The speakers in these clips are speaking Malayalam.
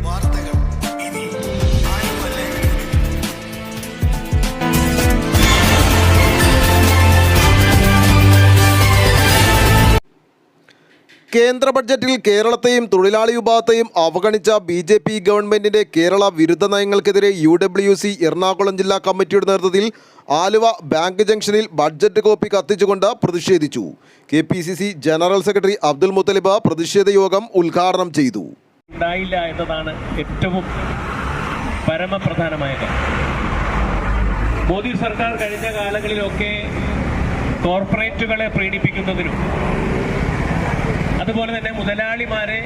വാർത്തകൾ ഇനി ആലുവ ലൈവ്. കേന്ദ്ര ബഡ്ജറ്റിൽ കേരളത്തെയും തൊഴിലാളി വിഭാഗത്തെയും അവഗണിച്ച BJP ഗവൺമെന്റിന്റെ കേരള വിരുദ്ധ നയങ്ങൾക്കെതിരെ UWC എറണാകുളം ജില്ലാ കമ്മിറ്റിയുടെ നേതൃത്വത്തിൽ ആലുവ ബാങ്ക് ജംഗ്ഷനിൽ ബഡ്ജറ്റ് കോപ്പി കത്തിച്ചുകൊണ്ട് പ്രതിഷേധിച്ചു. KPCC general secretary Abdul Muthalib പ്രതിഷേധ യോഗം ഉദ്ഘാടനം ചെയ്തു. ഉണ്ടായില്ല എന്നതാണ് ഏറ്റവും പരമപ്രധാനമായ കാര്യം. മോദി സർക്കാർ കഴിഞ്ഞ കാലങ്ങളിലൊക്കെ കോർപ്പറേറ്റുകളെ പ്രീണിപ്പിക്കുന്നതിനും അതുപോലെ തന്നെ മുതലാളിമാരെ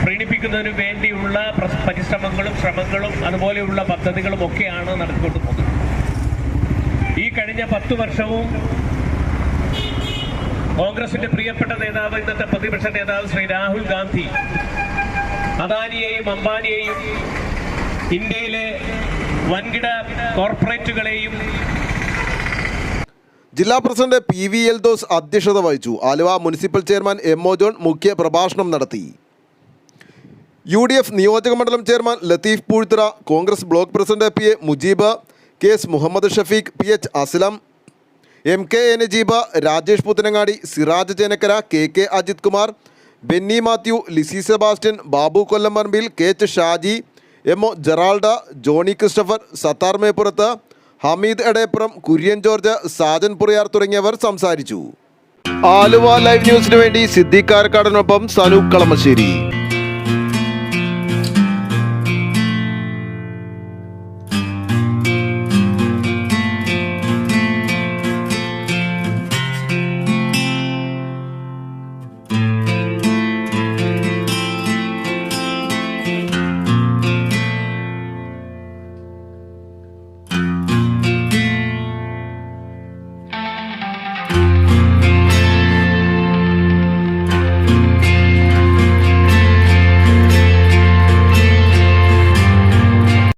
പ്രീണിപ്പിക്കുന്നതിനു വേണ്ടിയുള്ള പരിശ്രമങ്ങളും ശ്രമങ്ങളും അതുപോലെയുള്ള പദ്ധതികളും ഒക്കെയാണ് നടത്തിക്കൊണ്ടു പോകുന്നത്. ഈ കഴിഞ്ഞ 10 വർഷവും കോൺഗ്രസിന്റെ പ്രിയപ്പെട്ട നേതാവ്, ഇന്നത്തെ പ്രതിപക്ഷ നേതാവ് ശ്രീ രാഹുൽ ഗാന്ധി അദാനിയെയും അംബാനിയെയും ഇന്ത്യയിലെ വൻകിട കോർപ്പറേറ്റുകളെയും ജില്ലാ പ്രസിഡന്റ് PV എൽദോസ് അധ്യക്ഷത വഹിച്ചു. Aluva municipal chairman MO John മുഖ്യ പ്രഭാഷണം നടത്തി. UDF നിയോജക മണ്ഡലം chairman Latheef Poozhthura, Congress block president PA Mujeeb, KS Muhammad Shafeeq, PH Aslam, MK Najeeb, Rajesh Puthanangadi, Siraj Chenakkara, KK Ajith Kumar, Benny Mathew, Lizzy Sebastian, Babu Kollamparambil, KH Shaji, MO ജെറാൾഡ, Johnny Christopher, Sathar Meppurath, Hameed Edappuram, Kurian George, Sajan Puriyar തുടങ്ങിയവർ സംസാരിച്ചു. ആലുവ ലൈവ് ന്യൂസിനു വേണ്ടി സിദ്ദീഖ് കാരക്കാടിനൊപ്പം സനൂപ് കളമശ്ശേരി.